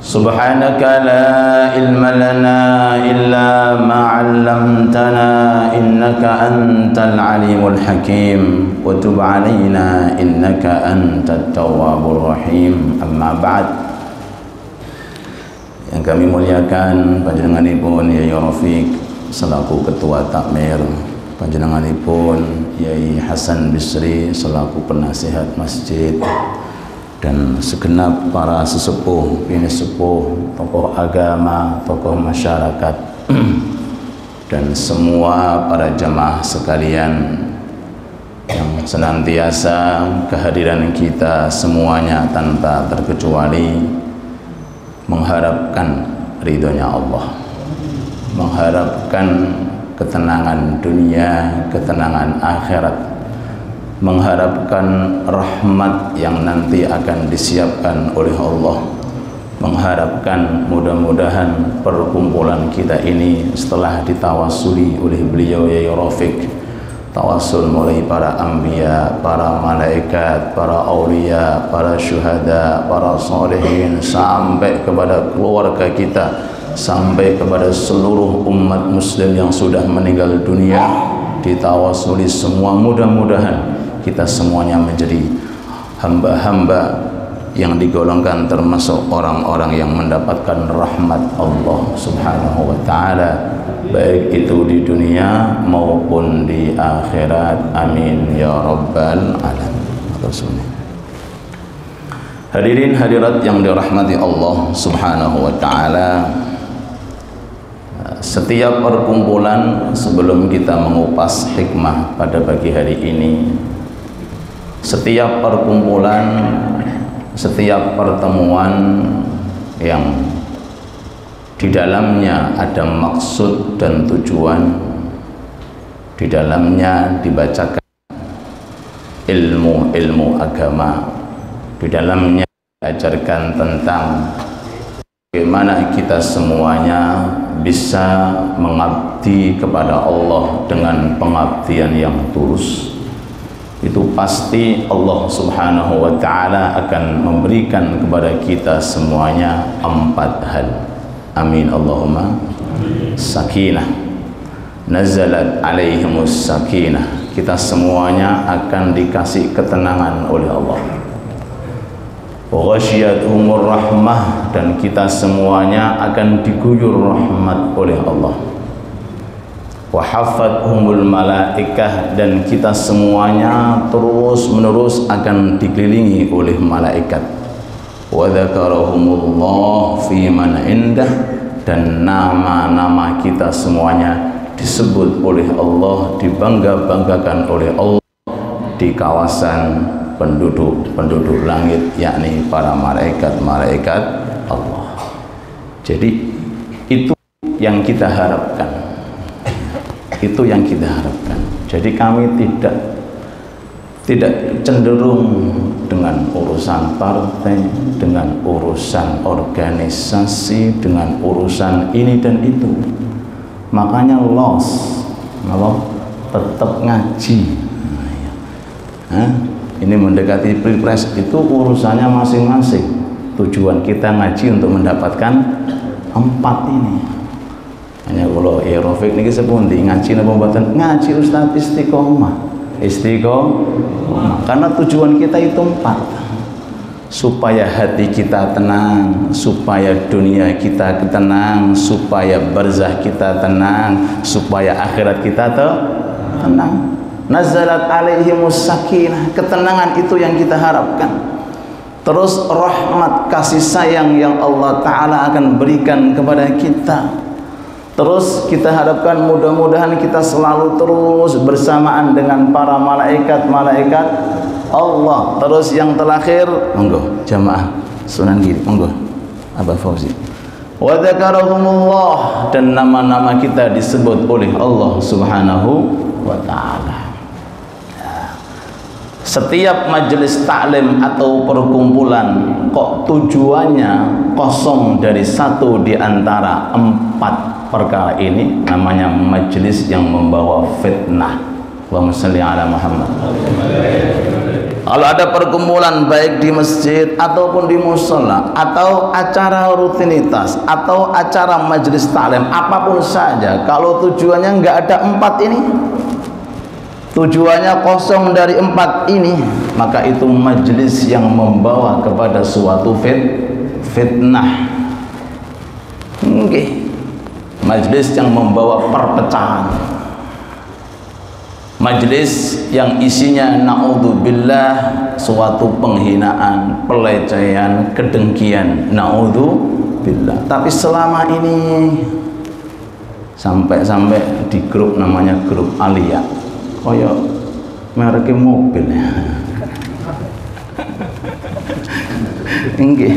Subhanaka la ilma lana illa ma 'allamtana innaka antal alimul hakim wa tub 'alaina innaka antat tawwabur rahim. Amma ba'd. Yang kami muliakan panjenenganipun Yai Rafiq selaku ketua takmir, panjenenganipun Yai Hasan Bisri selaku penasihat masjid, dan segenap para sesepuh, bini sepuh, tokoh agama, tokoh masyarakat, dan semua para jamaah sekalian yang senantiasa kehadiran kita semuanya tanpa terkecuali mengharapkan ridhonya Allah, mengharapkan ketenangan dunia, ketenangan akhirat, mengharapkan rahmat yang nanti akan disiapkan oleh Allah, mengharapkan mudah-mudahan perkumpulan kita ini setelah ditawasuli oleh beliau Yai Rafiq, tawasul mulai para anbiya, para malaikat, para aulia, para syuhada, para salihin, sampai kepada keluarga kita, sampai kepada seluruh umat muslim yang sudah meninggal dunia, ditawasuli semua. Mudah-mudahan kita semuanya menjadi hamba-hamba yang digolongkan termasuk orang-orang yang mendapatkan rahmat Allah subhanahu wa ta'ala, baik itu di dunia maupun di akhirat. Amin ya rabbal alamin. Hadirin hadirat yang dirahmati Allah subhanahu wa ta'ala, setiap perkumpulan, sebelum kita mengupas hikmah pada pagi hari ini, setiap perkumpulan, setiap pertemuan yang di dalamnya ada maksud dan tujuan, di dalamnya dibacakan ilmu agama, di dalamnya diajarkan tentang bagaimana kita semuanya bisa mengabdi kepada Allah dengan pengabdian yang tulus, itu pasti Allah subhanahu wa ta'ala akan memberikan kepada kita semuanya 4 hal. Amin Allahumma. Sakinah, nazalat alaihimus sakinah, kita semuanya akan dikasih ketenangan oleh Allah. Ghasyiyatuhumur rahmah, dan kita semuanya akan diguyur rahmat oleh Allah. Wahafathumul malaikah, dan kita semuanya terus menerus akan dikelilingi oleh malaikat. Wa dzakarahumullah fi man indah, dan nama-nama kita semuanya disebut oleh Allah, dibangga-banggakan oleh Allah di kawasan penduduk langit, yakni para malaikat Allah. Jadi itu yang kita harapkan. Itu yang kita harapkan. Jadi kami tidak cenderung dengan urusan partai, dengan urusan organisasi, dengan urusan ini dan itu. Makanya tetap ngaji. Ini mendekati pilpres, itu urusannya masing-masing. Tujuan kita ngaji untuk mendapatkan 4 ini. Hanya kalau ya Rafiq niki sepundi ngaji napa mboten? Ngaji Ustaz istiqomah. Karena tujuan kita itu 4. Supaya hati kita tenang, supaya dunia kita tenang, supaya barzah kita tenang, supaya akhirat kita tenang. Nazalat alaihimus sakinah, ketenangan itu yang kita harapkan. Terus rahmat, kasih sayang yang Allah Ta'ala akan berikan kepada kita. Terus kita harapkan mudah-mudahan kita selalu terus bersamaan dengan para malaikat Allah. Terus yang terakhir, monggo jamaah Sunan Giri, monggo Abah Fauzi. Wa dzakarahumullah, dan nama-nama kita disebut oleh Allah subhanahu wa ta'ala. Setiap majelis taklim atau perkumpulan kok tujuannya kosong dari satu di antara 4 perkara ini, namanya majelis yang membawa fitnah. Allahumma shalli ala Muhammad. Kalau ada perkumpulan baik di masjid ataupun di musola atau acara rutinitas atau acara majelis taklim apapun saja, kalau tujuannya nggak ada 4 ini, tujuannya kosong dari 4 ini, maka itu majelis yang membawa kepada suatu fitnah. Okay. Majelis yang membawa perpecahan, majelis yang isinya naudzubillah suatu penghinaan, pelecehan, kedengkian, naudzubillah. Tapi selama ini sampai di grup namanya grup Alia, koyo mereknya mobil ya. Nggih.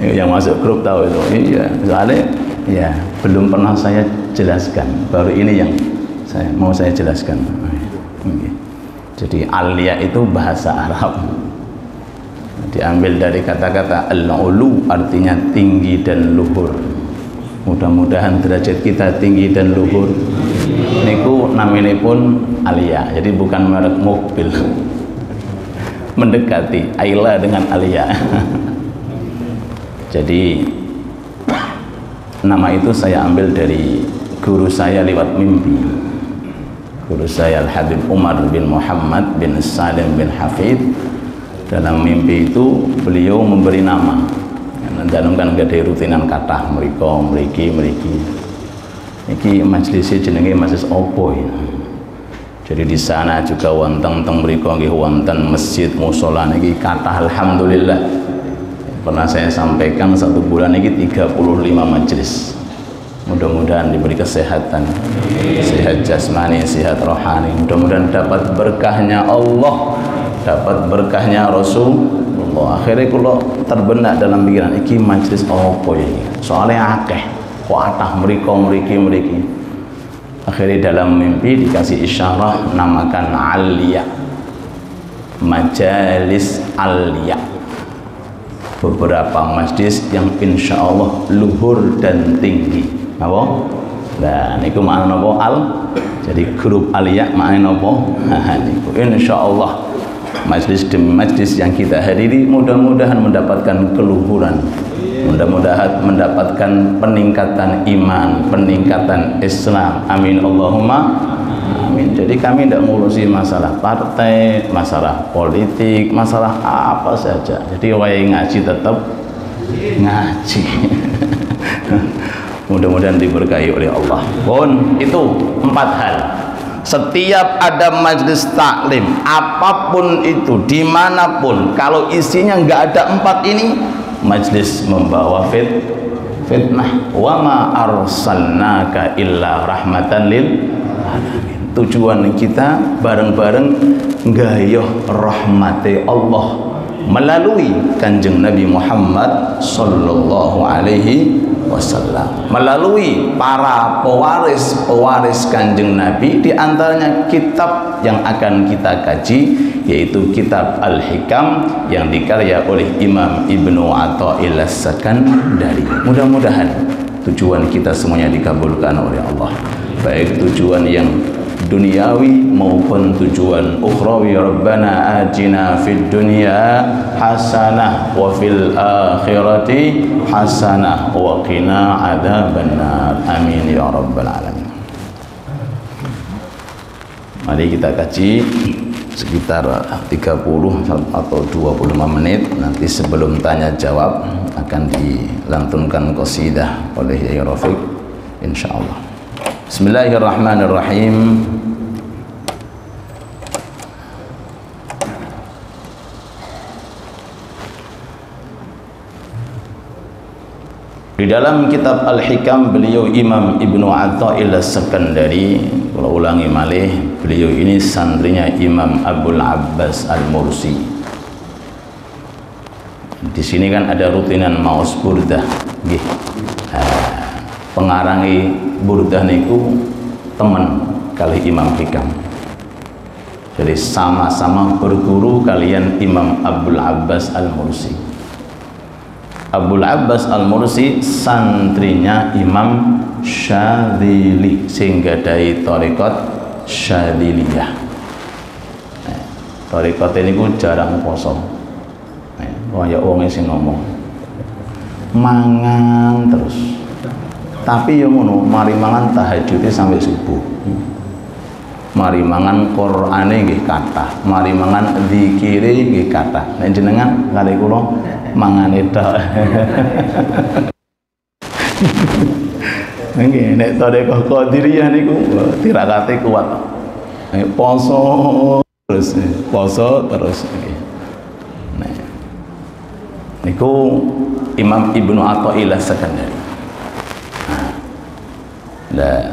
Yang masuk grup tahu itu. Iya, soalnya ya belum pernah saya jelaskan, baru ini yang mau saya jelaskan. Okay. Jadi Alia itu bahasa Arab, diambil dari kata-kata al-ulu, artinya tinggi dan luhur. Mudah-mudahan derajat kita tinggi dan luhur. Niku namanya pun Alia, jadi bukan merek mobil. Mendekati Ayla dengan Alia. Jadi nama itu saya ambil dari guru saya lewat mimpi. Guru saya Al-Habib Umar bin Muhammad bin Salim bin Hafid. Dalam mimpi itu beliau memberi nama. Dalam kan gede rutinan kata mereka meriki. Iki majelis jenenge majelis opo ya. Jadi di sana juga wonten teng mriku nggih wonten masjid musala niki kathah alhamdulillah. Pernah saya sampaikan 1 bulan ini 35 majelis. Mudah-mudahan diberi kesehatan, sehat jasmani, sehat rohani. Mudah-mudahan dapat berkahnya Allah, dapat berkahnya Rasulullah. Akhirnya kalau terbenak dalam pikiran iki majelis apa ini? Soalnya akeh, kok atah meriki. Akhirnya dalam mimpi dikasih isyarah namakan Alia, majalis Alia. Beberapa masjid yang insya Allah luhur dan tinggi. Apa? Nah, niku makna apa? Jadi grup Alia makna apa? Nah, niku insya Allah majlis demi majlis yang kita hadiri mudah-mudahan mendapatkan keluhuran, mudah-mudahan mendapatkan peningkatan iman, peningkatan Islam. Amin Allahumma amin. Jadi kami tidak ngurusi masalah partai, masalah politik, masalah apa saja. Jadi wae ngaji tetap ngaji. Mudah-mudahan diberkahi oleh Allah. Pun itu 4 hal. Setiap ada majelis taklim apapun itu dimanapun, kalau isinya nggak ada 4 ini, majelis membawa fitnah. Wa ma arsalnaka illa rahmatan lil alamin. Tujuan kita bareng-bareng nggayoh rahmati Allah melalui Kanjeng Nabi Muhammad sallallahu alaihi wasallam, melalui para pewaris Kanjeng Nabi. Di antaranya kitab yang akan kita kaji yaitu kitab Al-Hikam yang dikarya oleh Imam Ibnu Athaillah As-Sakandari. Mudah-mudahan tujuan kita semuanya dikabulkan oleh Allah, baik tujuan yang duniawi maupun tujuan ukhrawi. Rabbana atina fid dunya hasanah wa fil akhirati hasanah wa qina adzabannar. Amin ya rabbal alamin. Mari kita kaji sekitar 30 atau 25 menit. Nanti sebelum tanya jawab akan dilantunkan qasidah oleh Yai Rafiq insyaallah. Bismillahirrahmanirrahim. Di dalam kitab Al-Hikam beliau Imam Ibnu Athaillah As-Sakandari, kalau ulangi malih, beliau ini santrinya Imam Abul Abbas Al-Mursi. Di sini kan ada rutinan maos burdah nggih. Pengarangi burdah niku teman kali Imam Hikam. Jadi sama-sama berguru kalian Imam Abul Abbas Al-Mursi. Abul Abbas Al-Mursi santrinya Imam Syadzili, sehingga dari tarekat Syadziliyah. tarekat niku jarang poso. Kaya wong sing ngomong mangan terus. Tapi ya ngono, mari mangan tahajudnya sampai subuh. Mari mangan Qur'ane nggih kathah, mari mangan zikire nggih kathah. Nek jenengan kali kula mangane tok. Nggih, nek tarekah Qadiriyah niku tirakate kuat. Poso terus nggih. Nek niku Imam Ibnu Athaillah Sekandari. Nah,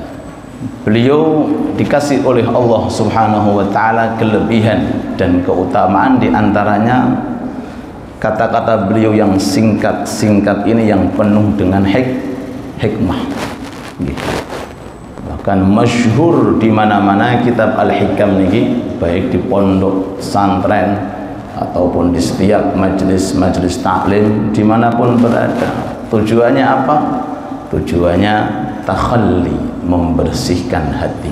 beliau dikasih oleh Allah Subhanahu wa taala kelebihan dan keutamaan, di antaranya kata-kata beliau yang singkat-singkat ini yang penuh dengan hikmah. Gitu. Bahkan masyhur di mana-mana kitab Al-Hikam niki, baik di pondok pesantren ataupun di setiap majelis taklim dimanapun berada. Tujuannya apa? Tujuannya takhalli, membersihkan hati,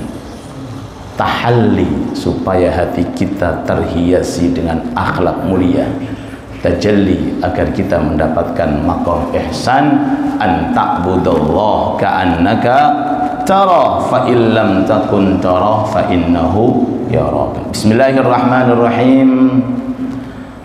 tahalli, supaya hati kita terhiasi dengan akhlak mulia, tajalli, agar kita mendapatkan maqam ihsan, an ta'budallah ka'annaka tara fa illam takun tara fa innahu yaraka. Bismillahirrahmanirrahim.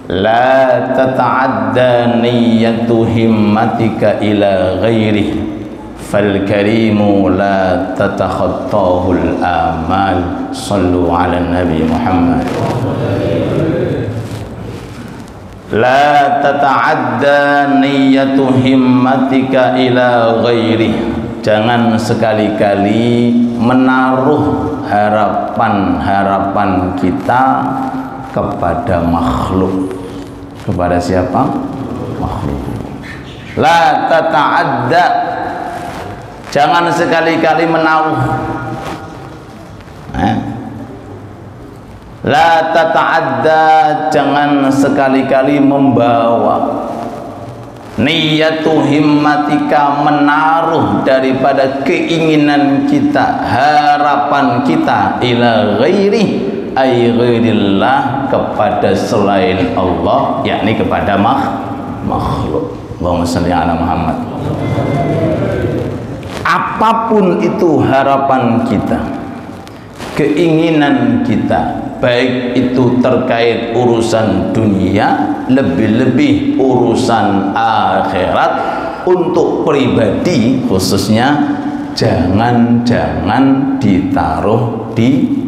La tata'adda niyyatu himmatika ila ghairihi fal karimu la tatakhattahul amal. Sallu ala nabi Muhammad. La tata'adda niyyatu himmatika ila ghairi. Jangan sekali-kali menaruh harapan-harapan kita kepada makhluk. Kepada siapa? Makhluk. La tata'adda, jangan sekali-kali menaruh. La tata'adda, jangan sekali-kali membawa. Niyatu himmatika, menaruh daripada keinginan kita, harapan kita, ila ghairi, ay ghairillah, kepada selain Allah, yakni kepada makhluk. Allahumma shalli ala Muhammad. Apapun itu harapan kita, keinginan kita, baik itu terkait urusan dunia, lebih-lebih urusan akhirat, untuk pribadi khususnya, jangan ditaruh di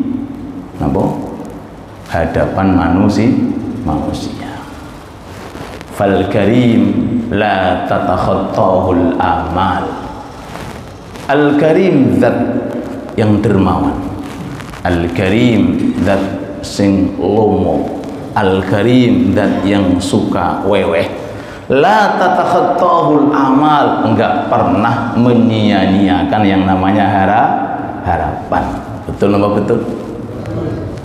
hadapan manusia. Fal karim la tatakhattahul amal. Al karim, zat yang dermawan. Al karim, zat sing lomo. Al karim, zat yang suka weweh. La tatakhattahul amal, enggak pernah menyia-nyiakan yang namanya harapan. Betul apa betul?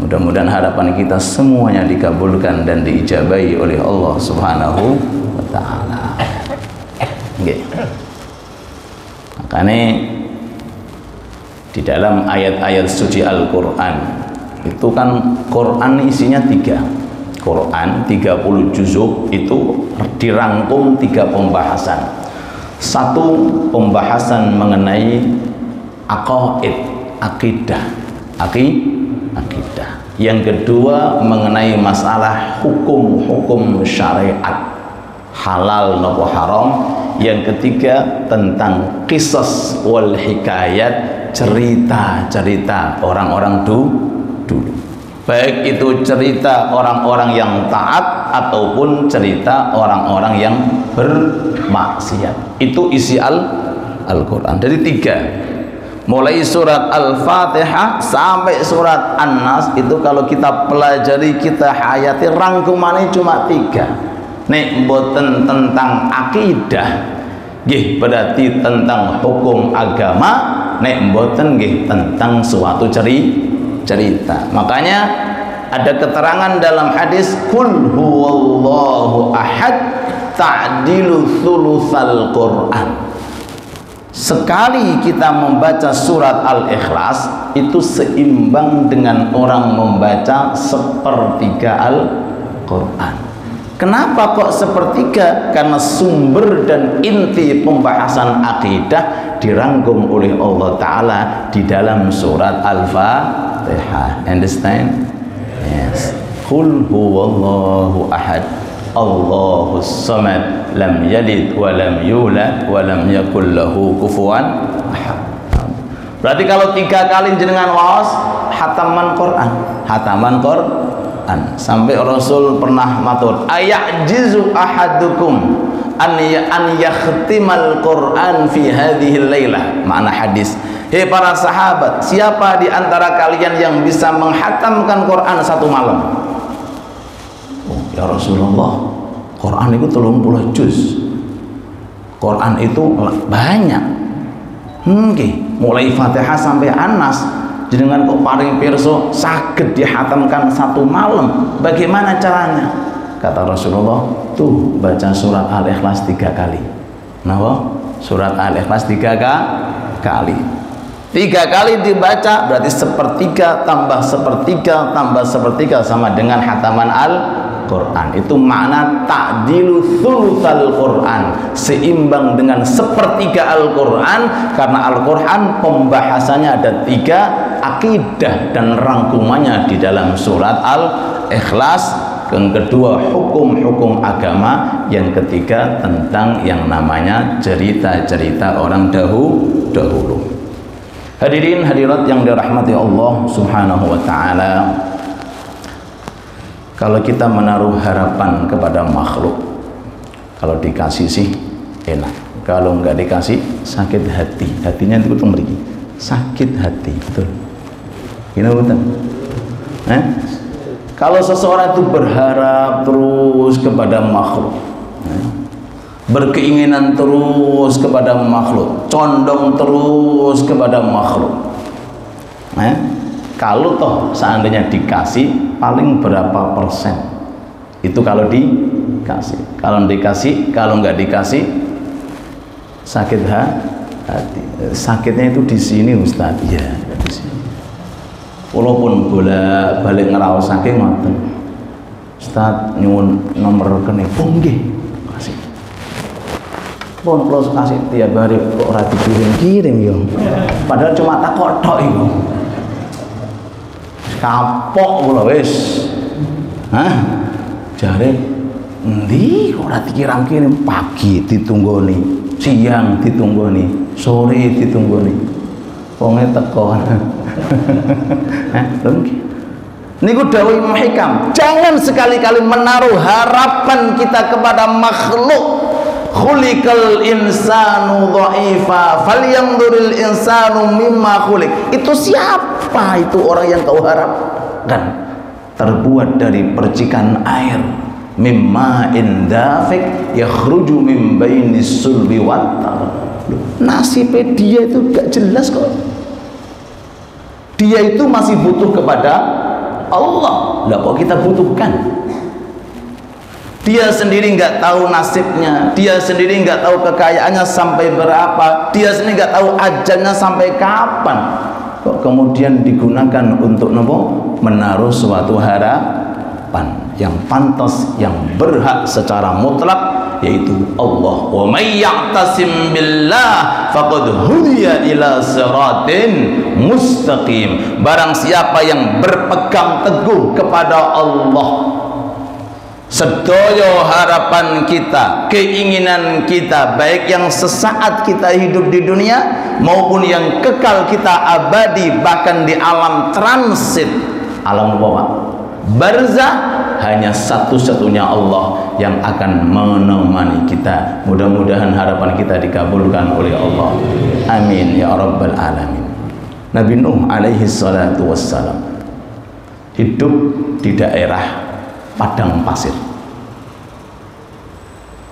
Mudah-mudahan harapan kita semuanya dikabulkan dan diijabahi oleh Allah Subhanahu wa taala. Nggih. Makanya di dalam ayat-ayat suci Al-Qur'an itu kan, Quran isinya 3. Quran 30 juzuk itu dirangkum 3 pembahasan. 1 pembahasan mengenai aqaid, akidah. Yang kedua mengenai masalah hukum-hukum syariat, halal nopo haram. Yang ketiga tentang qisas wal hikayat, cerita-cerita orang-orang dulu, baik itu cerita orang-orang yang taat ataupun cerita orang-orang yang bermaksiat. Itu isi Al-Quran. Dari 3, mulai surat Al-Fatihah sampai surat An-Nas, itu kalau kita pelajari, kita hayati, rangkumannya cuma 3. Nek mboten tentang akidah, nggih berarti tentang hukum agama. Nek mboten nggih tentang suatu cerita. Makanya ada keterangan dalam hadis, qul huwallahu ahad ta'dilu thulutsal Qur'an. Sekali kita membaca surat Al-Ikhlas, itu seimbang dengan orang membaca sepertiga Al-Quran. Kenapa kok sepertiga? Karena sumber dan inti pembahasan akidah dirangkum oleh Allah Ta'ala di dalam surat Al-Fatihah. Understand? Yes. Qul huwallahu ahad, Allahus samad, lam yalid wa lam yulad wa lam yakul lahu kufuwan ahad. Berarti kalau 3 kali jenengan waos hataman Quran, sampai Rasul pernah matur, ayajizu ahadukum an yakhtimal Quran fi hadhil lailah. Makna hadis, hei para sahabat, siapa di antara kalian yang bisa menghatamkan Quran satu malam? Oh, ya Rasulullah, Quran itu 30 juz. Quran itu banyak. Mulai Fatihah sampai Anas, jenengan kok paring pirsa saged dihatamkan satu malam. Bagaimana caranya? Kata Rasulullah, tuh baca surat Al-Ikhlas 3 kali. Nah, surat Al-Ikhlas 3 kali. 3 kali dibaca berarti sepertiga tambah sepertiga tambah sepertiga sama dengan hataman Al-Quran. Itu makna ta'dilu thulutsal Quran, seimbang dengan sepertiga Al-Quran. Karena Al-Quran pembahasannya ada 3, akidah dan rangkumannya di dalam surat Al-Ikhlas. Yang kedua hukum-hukum agama, yang ketiga tentang yang namanya cerita-cerita orang dahulu. Hadirin hadirat yang dirahmati Allah Subhanahu wa ta'ala, kalau kita menaruh harapan kepada makhluk, kalau dikasih sih enak, kalau nggak dikasih sakit hati. Hatinya itu memiliki sakit hati, betul? Gini betul? Kalau seseorang itu berharap terus kepada makhluk, berkeinginan terus kepada makhluk, condong terus kepada makhluk, kalau toh seandainya dikasih, paling berapa persen itu kalau dikasih? Kalau dikasih, kalau nggak dikasih sakit hati. Sakitnya itu di sini, Ustaz. Ya, di sini. Walaupun bolak-balik ngeraos saking ngoten, Ustaz nyuwun nomor rekening, nggih, kasih. Pun plus kasih tiap hari kok ora dikirim-kirim yo. Padahal cuma tak tok iku. Kapok kula wis. Jare endi kok ora dikirim-kirim, pagi ditunggoni, siang ditunggoni, sore ditunggoni. Wonge teko. Niku dawuh Imam Hikam, jangan sekali-kali menaruh harapan kita kepada makhluk. Khuliqal insanu dha'ifa falyanzuril insanu mimma khuliq. Itu siapa itu orang yang kau harapkan? Terbuat dari percikan air, mimma indafik yakhruju min bainis sulbi wattar. Nasibnya dia itu gak jelas kok. Dia itu masih butuh kepada Allah. Lah kok kita butuhkan? Dia sendiri nggak tahu nasibnya, dia sendiri nggak tahu kekayaannya sampai berapa, dia sendiri nggak tahu ajalnya sampai kapan. Kok kemudian digunakan untuk menaruh suatu harapan yang pantas, yang berhak secara mutlak, yaitu Allah. Wa may ya'tasim billah faqad hudiya ila siratin mustaqim. Barang siapa yang berpegang teguh kepada Allah, sedaya harapan kita, keinginan kita, baik yang sesaat kita hidup di dunia maupun yang kekal kita abadi, bahkan di alam transit, alam bawah barzah, hanya satu-satunya Allah yang akan menemani kita. Mudah-mudahan harapan kita dikabulkan oleh Allah. Amin ya rabbal alamin. Nabi Nuh alaihi salatu wassalam hidup di daerah padang pasir,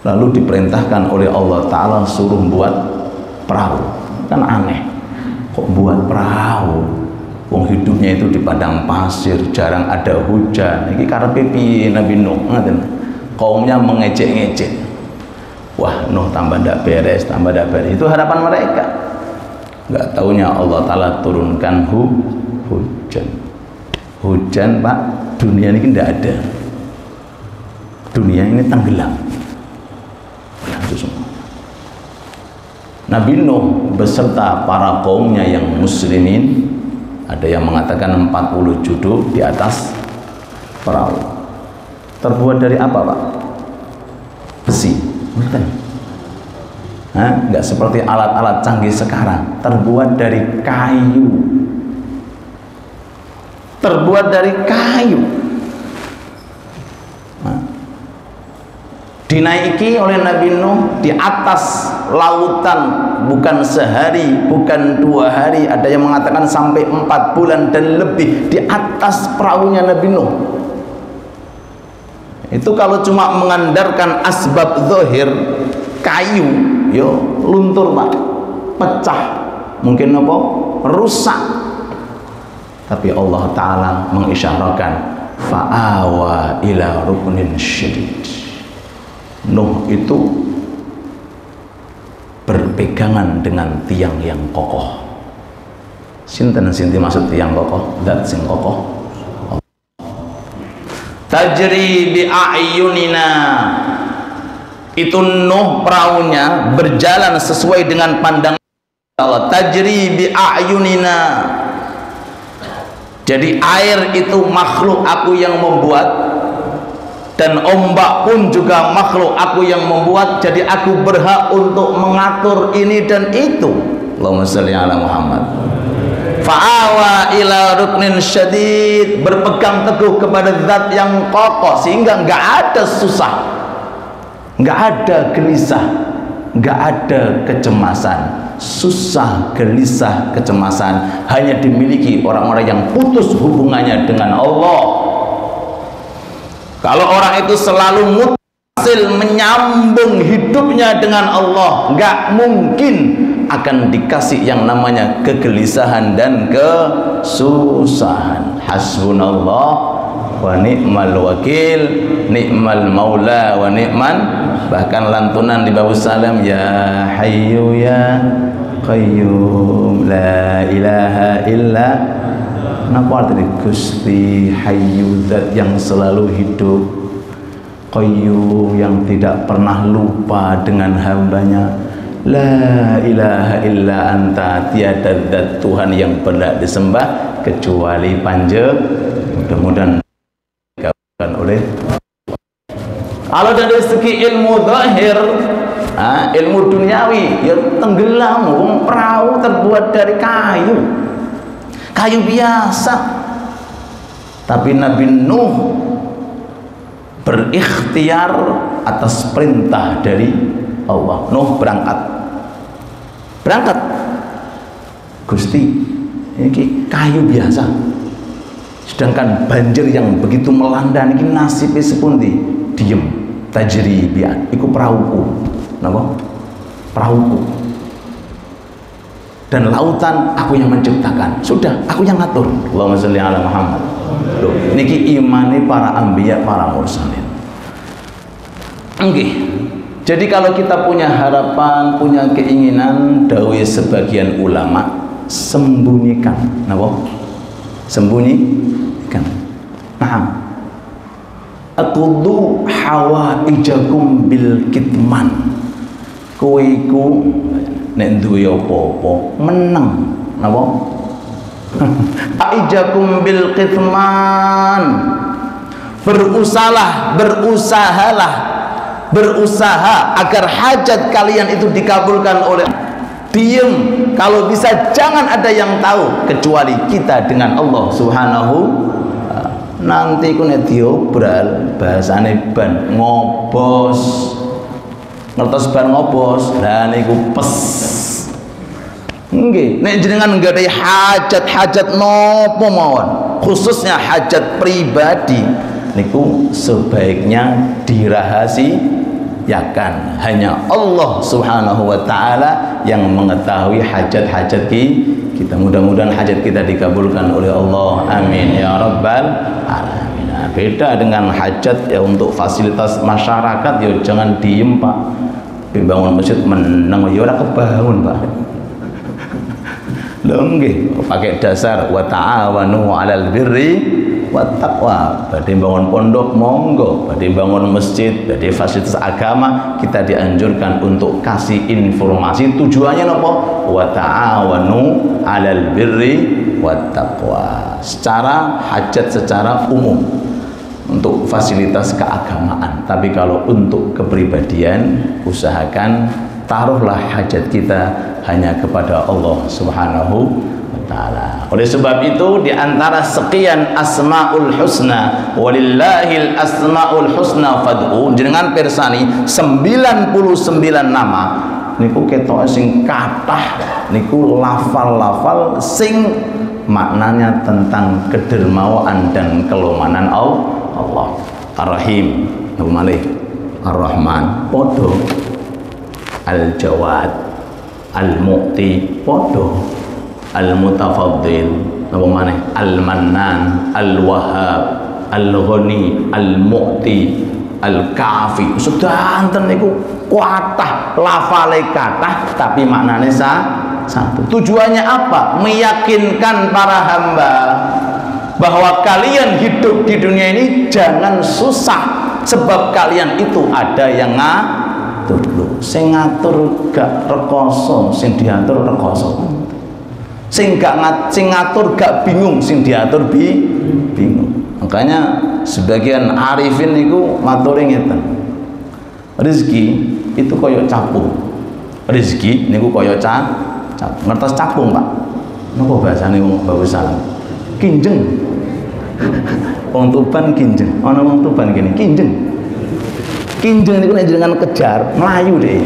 lalu diperintahkan oleh Allah Ta'ala suruh buat perahu. Kan aneh, kok buat perahu? Wong hidupnya itu di padang pasir, jarang ada hujan. Ini karepe piye Nabi Nuh? Kaumnya mengejek-ngejek. Wah, Nuh tambah ndak beres, tambah ndak beres. Itu harapan mereka. Nggak taunya Allah Ta'ala turunkan hujan. Hujan Pak, dunia ini tidak ada. Dunia ini tenggelam. Nabi Nuh beserta para kaumnya yang muslimin, ada yang mengatakan 40 judu di atas perahu. Terbuat dari apa Pak? Besi. Bukan. Nggak seperti alat-alat canggih sekarang. Terbuat dari kayu. Terbuat dari kayu. Dinaiki oleh Nabi Nuh di atas lautan, bukan sehari, bukan 2 hari, ada yang mengatakan sampai 4 bulan dan lebih di atas perahunya Nabi Nuh. Itu kalau cuma mengandalkan asbab zahir, kayu, yo luntur Pak, pecah, mungkin apa? Rusak. Tapi Allah Ta'ala mengisyarakan fa'awa ila ruknin syadid. Nuh itu berpegangan dengan tiang yang kokoh. Sinten sinti maksud tiang kokoh? Zat sing kokoh. Tajri bi a'yunina. Itu Nuh perahunya berjalan sesuai dengan pandangan Allah. Tajri bi a'yunina. Jadi air itu makhluk aku yang membuat, dan ombak pun juga makhluk aku yang membuat. Jadi aku berhak untuk mengatur ini dan itu. Allahumma sholli ala Muhammad. Fa'awa ila ruknin syadid, berpegang teguh kepada zat yang kokoh sehingga nggak ada susah, nggak ada gelisah, nggak ada kecemasan. Susah, gelisah, kecemasan hanya dimiliki orang-orang yang putus hubungannya dengan Allah. Kalau orang itu selalu mutasil menyambung hidupnya dengan Allah, nggak mungkin akan dikasih yang namanya kegelisahan dan kesusahan. Hasbunallah wa ni'mal wakil, ni'mal maula wa ni'man. Bahkan lantunan di bawah salam, ya hayyu ya qayyum la ilaha illa. Napa artinya? Gusti Hayyu, zat yang selalu hidup, Qayyum yang tidak pernah lupa dengan hambanya, la ilaha illa anta, tiada zat Tuhan yang berhak disembah kecuali Panjenengan. Mudah-mudahan dikabulkan oleh. Kalau dari segi ilmu zahir, ilmu duniawi, ya tenggelam. Perahu terbuat dari kayu, kayu biasa. Tapi Nabi Nuh berikhtiar atas perintah dari Allah. Nuh berangkat. Gusti, ini kayu biasa. Sedangkan banjir yang begitu melanda ini nasibnya sepundi. Diem, tajri bi'an, iku perahuku. Napa? Perahuku. Dan lautan aku yang menciptakan. Sudah, aku yang ngatur. Allahumma sholli ala Muhammad. Loh, niki imani para anbiya, para mursalin. Nggih. Jadi kalau kita punya harapan, punya keinginan, dawuh sebagian ulama, sembunyikan. Napa? Sembunyikan. Paham? Aqudhu hawaijakum bil kitman. Kowe iku nek duwe apa-apa meneng napa? Hawaijakum bil kitman. Berusaha agar hajat kalian itu dikabulkan oleh. Diem, kalau bisa jangan ada yang tahu kecuali kita dengan Allah Subhanahu. Nanti ku nek diobral bahasane ban ngobos. Ngertos ban ngobos, lah niku pes. Nggih, nek jenengan nggadahi hajat-hajat napa mawon, khususnya hajat pribadi, niku sebaiknya dirahasiakan. Hanya Allah Subhanahu wa taala yang mengetahui hajat-hajat kita. Mudah-mudahan hajat kita dikabulkan oleh Allah. Amin ya rabbal alamin. Beda dengan hajat ya untuk fasilitas masyarakat, ya jangan diem Pak. Bangun masjid menang ya ora kebangun Pak. Lho nggih, pakai dasar wa ta'awanu 'alal birri wat taqwa. Badhe bangun pondok monggo, badhe bangun masjid, badhe fasilitas agama, kita dianjurkan untuk kasih informasi. Tujuannya apa? Wa ta'awanu 'alal birri wat taqwa. Secara hajat secara umum untuk fasilitas keagamaan. Tapi kalau untuk kepribadian, usahakan taruhlah hajat kita hanya kepada Allah Subhanahu wa ta'ala. Oleh sebab itu di antara sekian asmaul husna, walillahil asmaul husna fad'u, jenengan persani 99 nama niku ketok sing kathah niku lafal-lafal sing maknanya tentang kedermawaan dan kelumanan Allah. Ar-Rahim, Ar-Rahman podo, Al-Jawad, Al-Mu'ti podo, Al-Mutafaddil, Al-Mannan, Al-Wahhab, Al-Ghani, Al-Mu'ti, Al-Kafi. Sedanten niku kuatah, lafale kathah tapi maknane satu. Tujuannya apa? Meyakinkan para hamba bahwa kalian hidup di dunia ini jangan susah, sebab kalian itu ada yang ngatur. Sing ngatur gak rekoso, sing diatur rekoso. Sing ngatur gak bingung, sing diatur bingung. Makanya sebagian arifin niku maturi ngeten. Rezeki itu koyo capung. Rezeki niku koyo capung. Ngertos capung, Pak? Napa bahasane wong bagusan? Kinjeng. Wong Tuban kinjeng. Ana wong Tuban kene kinjeng. Kinjeng niku nek jenengan kejar, melayu deh.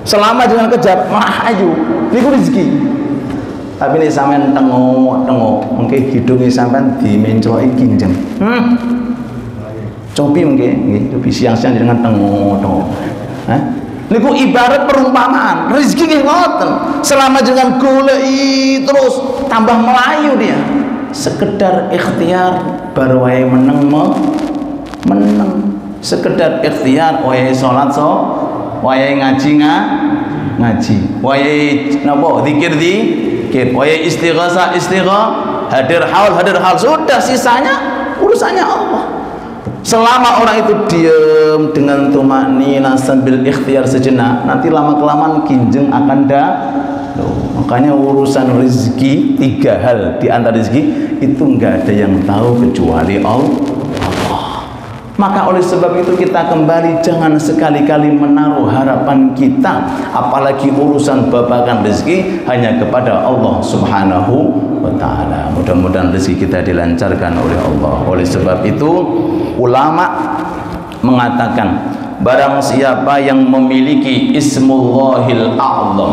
Selama jenengan kejar, melayu. Niku rezeki. Tapi nek sampean tengok-tengok, mengke hidunge sampean dimencroki kinjeng. Cobi mengke nggih, cobi siang-siang jenengan tengok-tengok. Hah? Niku ibarat perumpamaan, rezeki nggih ngoten. Selama jenengan goleki terus tambah melayu dia. Sekedar ikhtiar bar wae meneng meneng. Sekedar ikhtiar wae salat wae ngaji ngaji. Wae napa zikir zikir, wae istighatsah hadir haul sudah, sisanya urusannya Allah. Selama orang itu diam dengan tumaknina sambil ikhtiar sejenak, nanti lama-kelamaan kinjeng akan makanya urusan rezeki, 3 hal di antara rezeki itu enggak ada yang tahu kecuali Allah. Maka oleh sebab itu kita kembali jangan sekali-kali menaruh harapan kita, apalagi urusan babakan rezeki, hanya kepada Allah Subhanahu wa ta'ala. Mudah-mudahan rezeki kita dilancarkan oleh Allah. Oleh sebab itu ulama mengatakan barang siapa yang memiliki Ismullahil A'zam,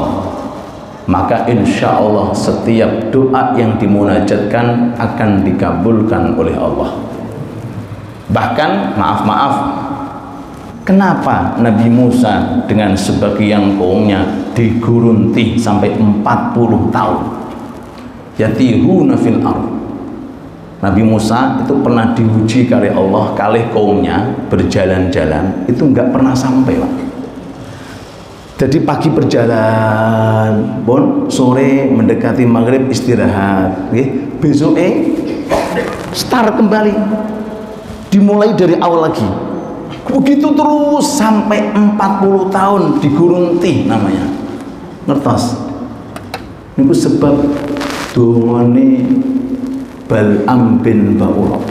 maka insya Allah setiap doa yang dimunajatkan akan dikabulkan oleh Allah. Bahkan maaf, kenapa Nabi Musa dengan sebagian kaumnya digurunti sampai 40 tahun? Yatihuna fil ardh. Nabi Musa itu pernah diuji oleh Allah, kalih kaumnya berjalan-jalan itu enggak pernah sampai, Pak. Jadi pagi berjalan, sore mendekati maghrib istirahat, besok start kembali, dimulai dari awal lagi. Begitu terus sampai 40 tahun digurunti namanya. Ngertos? Niku sebab dongane Bal'am bin Ba'urah.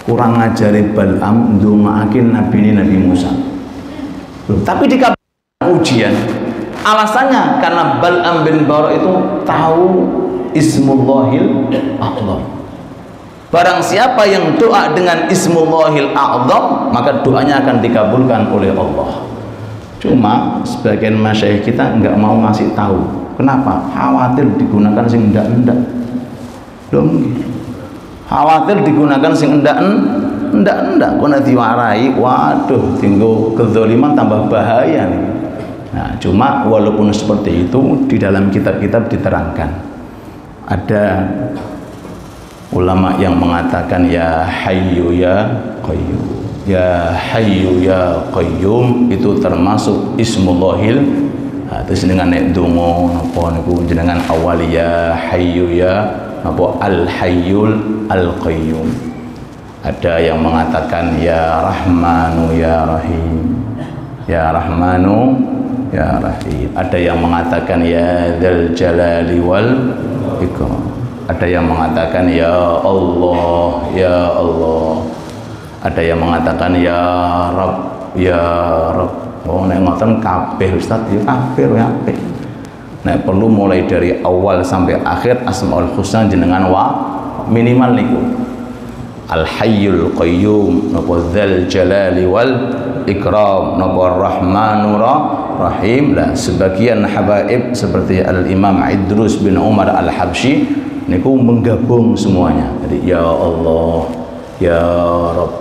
Kurang ngajari Bal'am ndongaaken Nabi Musa. Tapi dikabulkan ujian. Alasannya karena Bal'am bin Ba'urah itu tahu Ismullahil A'zam. Barang siapa yang doa dengan Ismullahil A'zam, maka doanya akan dikabulkan oleh Allah. Cuma sebagian masyayikh kita enggak mau ngasih tahu. Kenapa? Khawatir digunakan sing endak-endak. Khawatir digunakan sing endak kena diwarai, waduh tinggal kezaliman tambah bahaya nih. Nah, cuma walaupun seperti itu di dalam kitab-kitab diterangkan ada ulama yang mengatakan ya hayyu ya qayyum. Ya hayyu ya qayyum itu termasuk Ismullahil Nah, terus jenengan nek donga napa niku jenengan awali ya hayyu ya apa al hayyul al qayyum. Ada yang mengatakan ya rahmanu ya rahim, ya rahmanu ya rahim. Ada yang mengatakan ya dzal jalali wal ikram. Ada yang mengatakan ya Allah ya Allah. Ada yang mengatakan ya Rabb ya Rabb. Oh, nek ngoten kabeh Ustaz ya kabeh ya kabeh. Nek perlu mulai dari awal sampai akhir Asmaul Husna jenengan minimal niku. Al Hayyul Qayyum napa Dzal Jalali wal Ikram napa Rahmanur Rahim. Lah sebagian habaib seperti Al Imam Idrus bin Umar Al Habsyi niku menggabung semuanya. Jadi ya Allah, ya Rabb,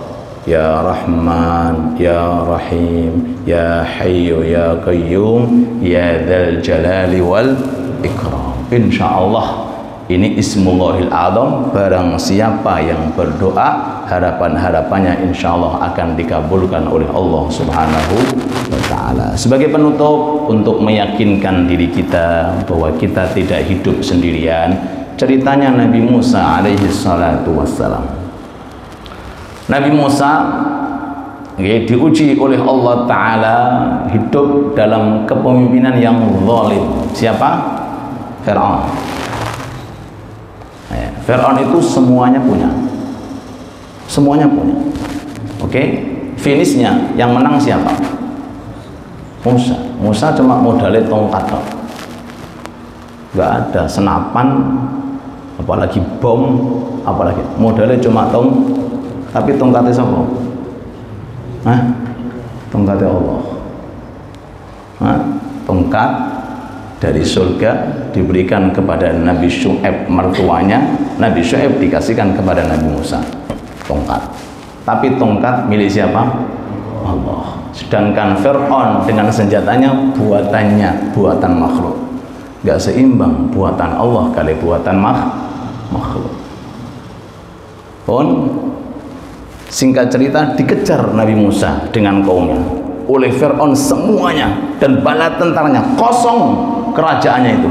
ya Rahman, ya Rahim, ya Hayyu, ya Qayyum, ya Dzal Jalali wal Ikram. Insyaallah ini Ismullahil Azam. Barang siapa yang berdoa, harapan-harapannya insyaallah akan dikabulkan oleh Allah Subhanahu wa taala. Sebagai penutup, untuk meyakinkan diri kita bahwa kita tidak hidup sendirian, ceritanya Nabi Musa alaihi salatu wassalam. Nabi Musa diuji oleh Allah Ta'ala hidup dalam kepemimpinan yang zalim. Siapa? Fir'aun. Fir'aun itu semuanya punya. Semuanya punya. Oke? Finishnya yang menang siapa? Musa. Musa cuma modalnya tongkat. Gak ada senapan, apalagi bom, apalagi modalnya cuma tapi tongkatnya siapa? Hah? Tongkatnya Allah. Hah? Tongkat dari surga diberikan kepada Nabi Syu'aib mertuanya. Nabi Syu'aib dikasihkan kepada Nabi Musa. Tongkat. Tapi tongkat milik siapa? Allah. Sedangkan Fir'aun dengan senjatanya buatan makhluk. Gak seimbang buatan Allah kali buatan makhluk. Singkat cerita, dikejar Nabi Musa dengan kaumnya oleh Fir'aun semuanya, dan bala tentaranya, kosong kerajaannya itu,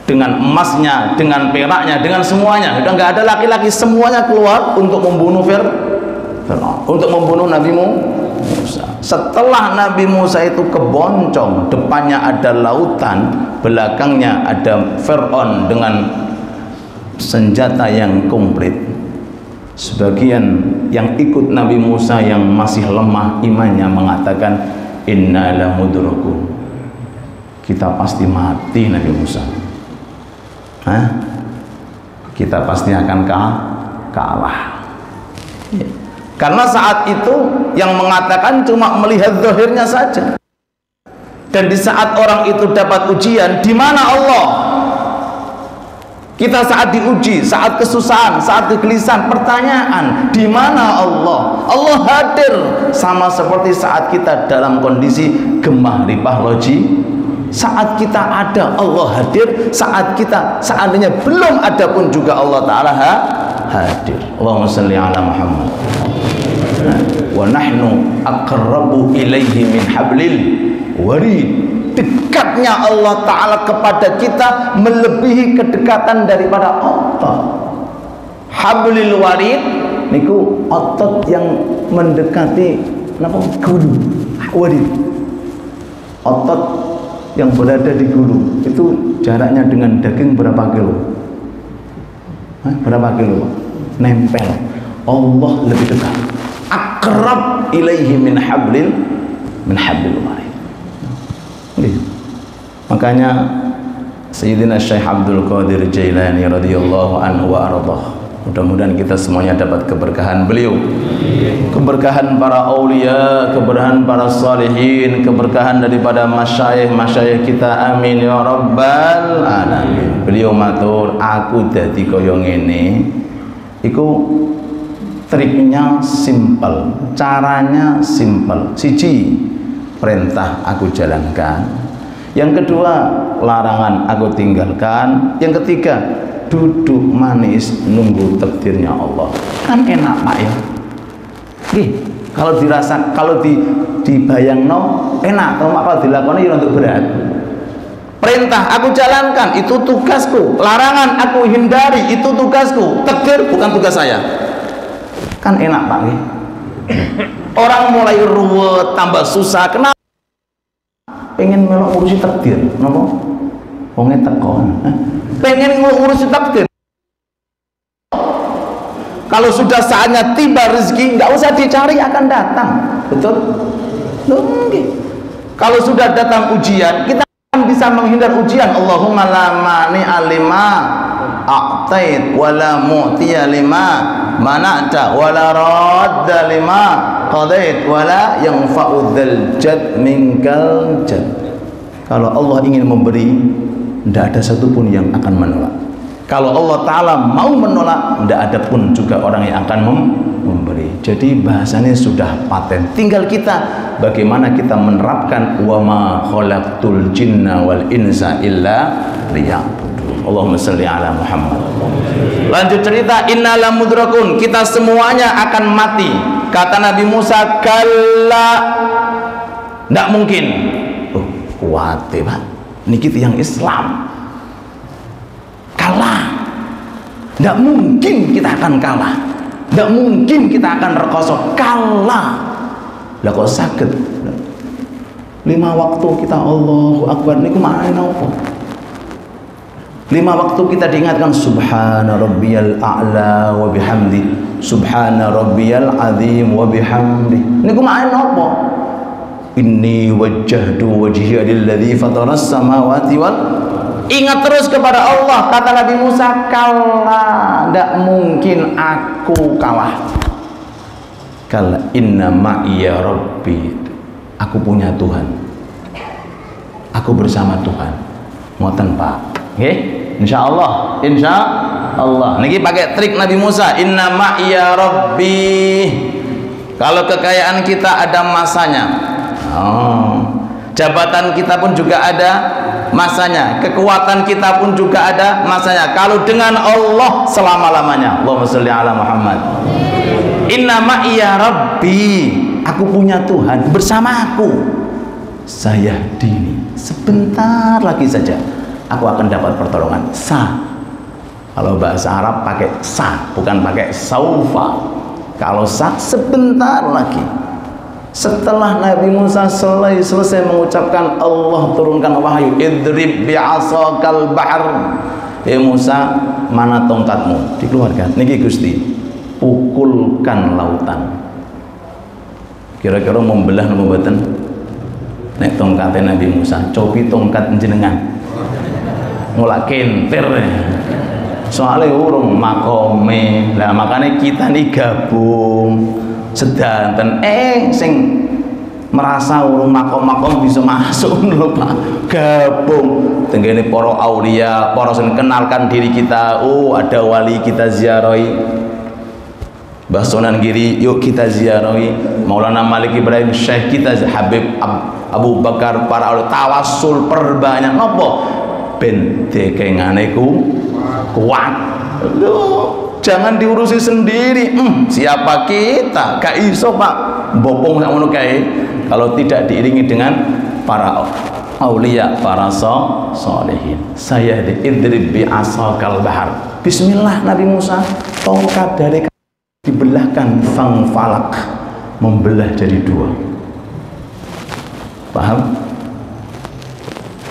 dengan emasnya, dengan peraknya, dengan semuanya. Udah nggak ada laki-laki, semuanya keluar untuk membunuh Fir'aun, untuk membunuh Nabi Musa. Setelah Nabi Musa itu keboncong, depannya ada lautan, belakangnya ada Fir'aun dengan senjata yang komplit. Sebagian yang ikut Nabi Musa yang masih lemah imannya mengatakan inna la mudrakun, kita pasti mati Nabi Musa. Hah? Kita pasti akan kalah. Karena saat itu yang mengatakan cuma melihat zahirnya saja. Dan di saat orang itu dapat ujian, di mana Allah? Kita saat diuji, saat kesusahan, saat kegelisahan, pertanyaan, di mana Allah? Allah hadir, sama seperti saat kita dalam kondisi gemah ripah loji. Saat kita ada, Allah hadir. Saat kita seandainya belum ada pun juga Allah Ta'ala hadir. Allahumma salli ala Muhammad. Wa nahnu aqrabu ilaihi min hablil warid. Dekatnya Allah Ta'ala kepada kita melebihi kedekatan daripada otot. Hablil warid niku otot yang mendekati gulu. Warid, otot yang berada di gulu itu jaraknya dengan daging berapa kilo? Berapa kilo? Nempel. Allah lebih dekat. Akrab ilaihi min hablil warid. Makanya Sayyidina Syekh Abdul Qadir Jailani radhiyallahu anhu wa ardhah, mudah-mudahan kita semuanya dapat keberkahan beliau, keberkahan para aulia, keberkahan para salihin, keberkahan daripada masyayikh kita, amin ya rabbal alamin. Beliau matur, aku dadi kaya ngene iku triknya simpel, caranya simpel. Siji, perintah aku jalankan. Yang kedua, larangan aku tinggalkan. Yang ketiga, duduk manis nunggu takdirnya Allah. Kan enak Pak ya. Kalau dirasa, kalau dibayangno enak, kalau dilakoni ya untuk berat. Perintah aku jalankan, itu tugasku. Larangan aku hindari, itu tugasku. Takdir bukan tugas saya. Kan enak Pak. Orang mulai ruwet, tambah susah. Kenapa? Pengen melok ngurusi takdir, kenapa? Wongnya teko. Pengen ngurusi takdir. Kalau sudah saatnya tiba rezeki, nggak usah dicari, akan datang. Betul? Mungkin. Kalau sudah datang ujian, kita akan bisa menghindar ujian. Allahumma la mani'a lima a'tait wa la mu'tiya lima mana'ta wa la radda lima qadait wa la yanfa'u dzal jad minkal jad. Kalau Allah ingin memberi, tidak ada satupun yang akan menolak. Kalau Allah Ta'ala mau menolak, tidak ada pun juga orang yang akan memberi. Jadi bahasanya sudah paten. Tinggal kita bagaimana kita menerapkan wa ma khalaqtul jinna wal insa illa liya'budun. Allahumma shalli ala Muhammad. Lanjut cerita, innala mudrakun, kita semuanya akan mati. Kata Nabi Musa, kalla, tidak mungkin. Oh, kuat Pak. Niki yang Islam. Kalah, tidak mungkin kita akan kalah, tidak mungkin kita akan rekoso, kalah. Lah kok sakit 5 waktu kita Allahu Akbar niku maknane apa? 5 waktu kita diingatkan subhana rabbiyal a'la wa bihamdi, subhana rabbiyal azim wa bihamdi. Niku maknane apa? Inni wajjahtu wajhiya lilladzi fataras samawati wal. Ingat terus kepada Allah. Kata Nabi Musa, kalah, tidak mungkin aku kalah. Kala inna ma'iya rabbi, aku punya Tuhan, aku bersama Tuhan. Ngoten Pak, okay? Insya Allah, insya Allah. Niki pakai trik Nabi Musa, inna ma'iya rabbi. Kalau kekayaan kita ada masanya, jabatan kita pun juga ada masanya, kekuatan kita pun juga ada masanya. Kalau dengan Allah selama-lamanya. Allahumma sholli ala Muhammad. Inna ma'iya rabbi, aku punya Tuhan bersama aku. Saya dini, sebentar lagi saja aku akan dapat pertolongan. Sa, kalau bahasa Arab pakai sa, bukan pakai saufa. Kalau sa, sebentar lagi. Setelah Nabi Musa selesai mengucapkan, Allah turunkan wahyu, idrib bi'asakal bahr. Musa, mana tongkatmu? Dikeluarkan. Niki Gusti, pukulkan lautan. Kira-kira membelah napa mboten? Nek tongkatnya Nabi Musa, cobi tongkat jenengan. Mulak kentir. Soalnya urung makome. Lah makanya kita nih gabung sedanten sing merasa urung makom-makom bisa masuk lho Pak, gabung tenggene para aulia, para sing kenalkan diri kita. Oh, ada wali kita ziarahi, Mbah Sunan Giri yuk kita ziarahi, Maulana Malik Ibrahim Syekh kita, Habib Abu Bakar, para aulia. Tawasul perbanyak nopo ben dekengane kuat. Jangan diurusi sendiri. Siapa kita? Gak iso Pak bopong sak ngono kae kalau tidak diiringi dengan para aulia, para sholihin. Saya diidrib bi asakal bahar. Bismillah Nabi Musa, tongkat dari dibelahkan, fang falak, membelah jadi 2. Paham?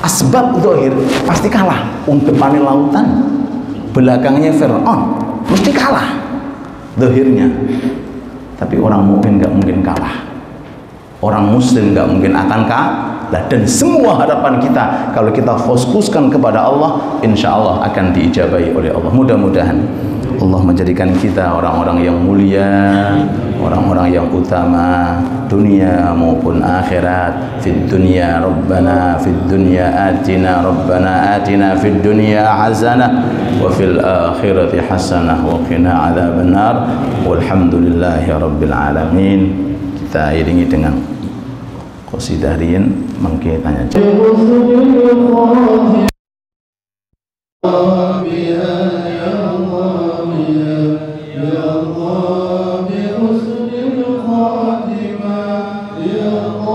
Asbab zahir pasti kalah. Depannya lautan, belakangnya Fir'aun, mesti kalah zahirnya. Tapi orang mukmin nggak mungkin kalah, orang muslim nggak mungkin akan kalah. Dan semua harapan kita kalau kita fokuskan kepada Allah, insya Allah akan diijabahi oleh Allah. Mudah-mudahan Allah menjadikan kita orang-orang yang mulia, orang-orang yang utama dunia maupun akhirat. Fid dunya Rabbana fid dunya atina Rabbana atina fid dunya hasanah wa fil akhirati hasanah wa qina adzabannar. Walhamdulillahi rabbil alamin. Kita iringi dengan qasidah riyin mangke tanya jawab. Ya Allah, bi husnil khatimah, ya Allah.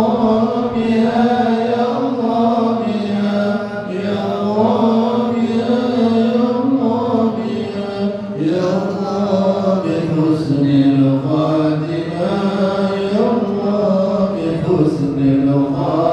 المقام